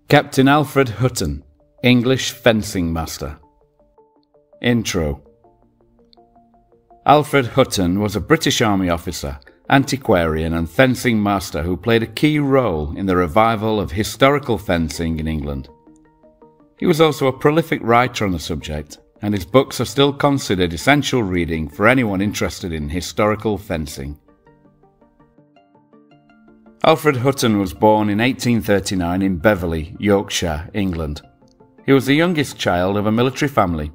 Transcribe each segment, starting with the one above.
Captain Alfred Hutton, English fencing master. Intro. Alfred Hutton was a British Army officer, antiquarian and fencing master who played a key role in the revival of historical fencing in England. He was also a prolific writer on the subject, and his books are still considered essential reading for anyone interested in historical fencing. Alfred Hutton was born in 1839 in Beverley, Yorkshire, England. He was the youngest child of a military family.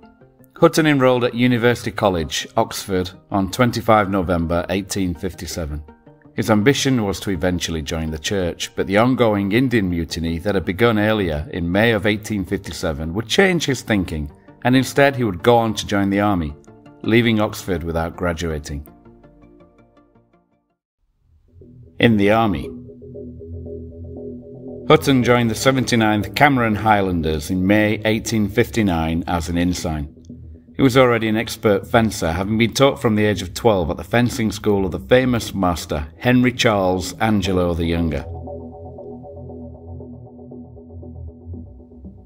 Hutton enrolled at University College, Oxford, on 25 November 1857. His ambition was to eventually join the church, but the ongoing Indian Mutiny that had begun earlier in May of 1857 would change his thinking, and instead he would go on to join the army, leaving Oxford without graduating. In the army. Hutton joined the 79th Cameron Highlanders in May 1859 as an ensign. He was already an expert fencer, having been taught from the age of 12 at the fencing school of the famous master Henry Charles Angelo the Younger.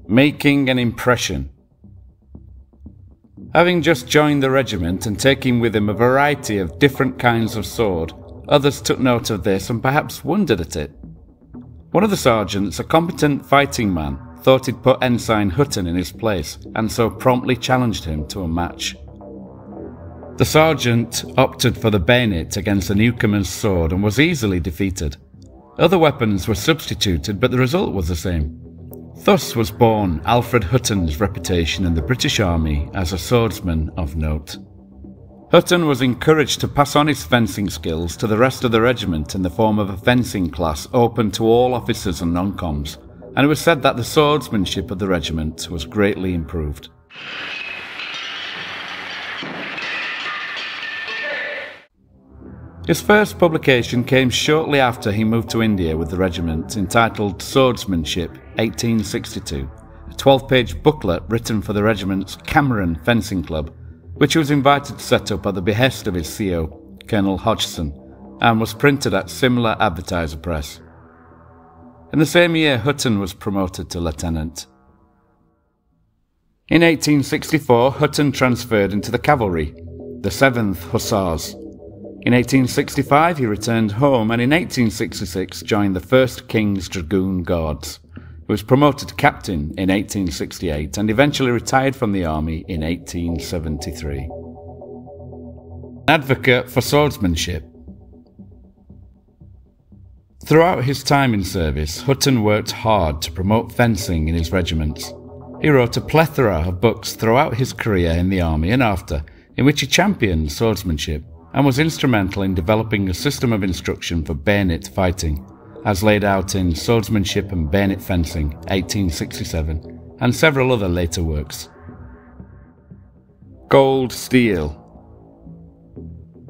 Making an impression. Having just joined the regiment and taking with him a variety of different kinds of sword, others took note of this and perhaps wondered at it. One of the sergeants, a competent fighting man, thought he'd put Ensign Hutton in his place, and so promptly challenged him to a match. The sergeant opted for the bayonet against the newcomer's sword and was easily defeated. Other weapons were substituted, but the result was the same. Thus was born Alfred Hutton's reputation in the British Army as a swordsman of note. Hutton was encouraged to pass on his fencing skills to the rest of the regiment in the form of a fencing class open to all officers and non-coms, and it was said that the swordsmanship of the regiment was greatly improved. His first publication came shortly after he moved to India with the regiment, entitled Swordsmanship 1862, a 12-page booklet written for the regiment's Cameron Fencing Club, which he was invited to set up at the behest of his CO, Colonel Hodgson, and was printed at Simla Advertiser Press. In the same year, Hutton was promoted to lieutenant. In 1864, Hutton transferred into the cavalry, the 7th Hussars. In 1865, he returned home, and in 1866 joined the 1st King's Dragoon Guards. He was promoted to captain in 1868 and eventually retired from the army in 1873. Advocate for swordsmanship. Throughout his time in service, Hutton worked hard to promote fencing in his regiments. He wrote a plethora of books throughout his career in the army and after, in which he championed swordsmanship and was instrumental in developing a system of instruction for bayonet fighting, as laid out in Swordsmanship and Bayonet Fencing, 1867, and several other later works. Gold Steel.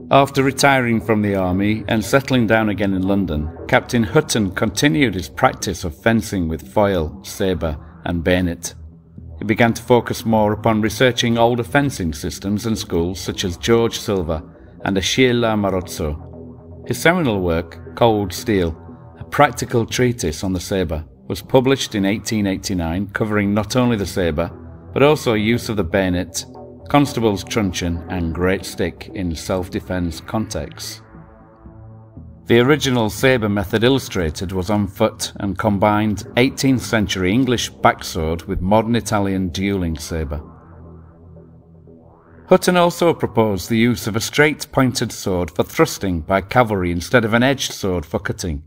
After retiring from the army and settling down again in London, Captain Hutton continued his practice of fencing with foil, sabre and bayonet. He began to focus more upon researching older fencing systems and schools such as George Silver and Ascilla Marozzo. His seminal work, Cold Steel, a practical treatise on the sabre, was published in 1889, covering not only the sabre, but also use of the bayonet, constable's truncheon and great stick in self-defence contexts. The original sabre method illustrated was on foot and combined 18th century English backsword with modern Italian duelling sabre. Hutton also proposed the use of a straight pointed sword for thrusting by cavalry instead of an edged sword for cutting.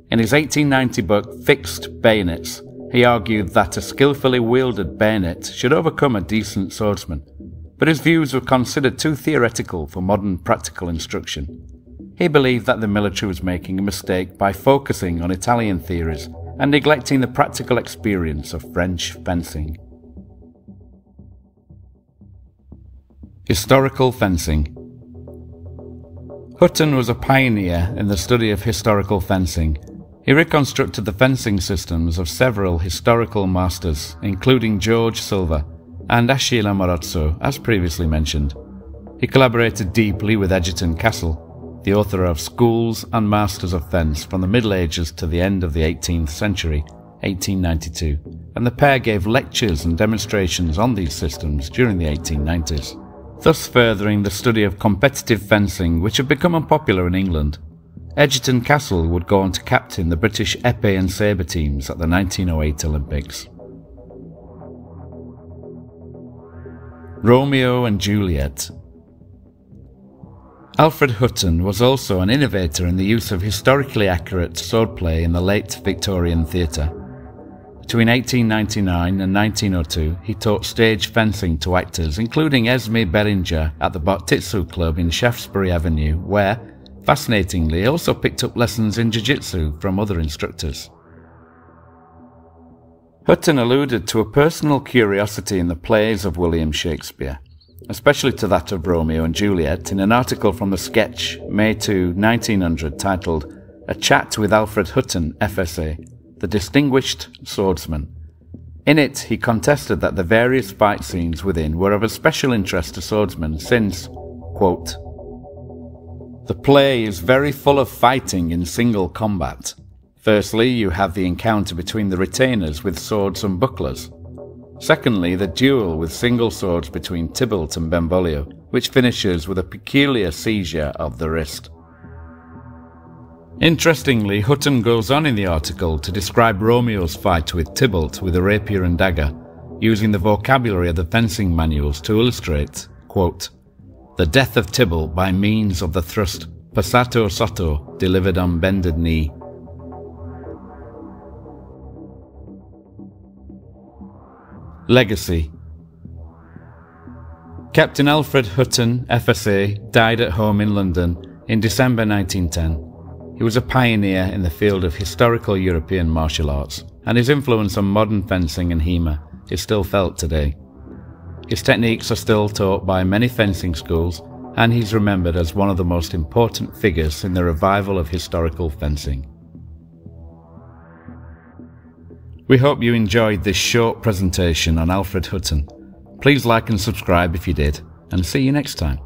In his 1890 book Fixed Bayonets, he argued that a skillfully wielded bayonet should overcome a decent swordsman, but his views were considered too theoretical for modern practical instruction. He believed that the military was making a mistake by focusing on Italian theories and neglecting the practical experience of French fencing. Historical fencing. Hutton was a pioneer in the study of historical fencing. He reconstructed the fencing systems of several historical masters, including George Silver and Ascilla Marozzo, as previously mentioned. He collaborated deeply with Egerton Castle, the author of Schools and Masters of Fence from the Middle Ages to the end of the 18th century, 1892, and the pair gave lectures and demonstrations on these systems during the 1890s, thus furthering the study of competitive fencing which had become unpopular in England. Egerton Castle would go on to captain the British épée and sabre teams at the 1908 Olympics. Romeo and Juliet. Alfred Hutton was also an innovator in the use of historically accurate swordplay in the late Victorian theatre. Between 1899 and 1902, he taught stage fencing to actors, including Esme Beringer at the ODYSSEUS Club in Shaftesbury Avenue, where, fascinatingly, he also picked up lessons in jiu-jitsu from other instructors. Hutton alluded to a personal curiosity in the plays of William Shakespeare, especially to that of Romeo and Juliet, in an article from the Sketch, May 2, 1900, titled "A Chat with Alfred Hutton, FSA, the Distinguished Swordsman." In it, he contested that the various fight scenes within were of a special interest to swordsmen since, quote, "The play is very full of fighting in single combat. Firstly, you have the encounter between the retainers with swords and bucklers. Secondly, the duel with single swords between Tybalt and Benvolio, which finishes with a peculiar seizure of the wrist." Interestingly, Hutton goes on in the article to describe Romeo's fight with Tybalt with a rapier and dagger, using the vocabulary of the fencing manuals to illustrate, quote, "the death of Tybalt by means of the thrust passato sotto delivered on bended knee." Legacy. Captain Alfred Hutton, FSA, died at home in London in December 1910. He was a pioneer in the field of historical European martial arts, and his influence on modern fencing and HEMA is still felt today. His techniques are still taught by many fencing schools, and he's remembered as one of the most important figures in the revival of historical fencing. We hope you enjoyed this short presentation on Alfred Hutton. Please like and subscribe if you did, and see you next time.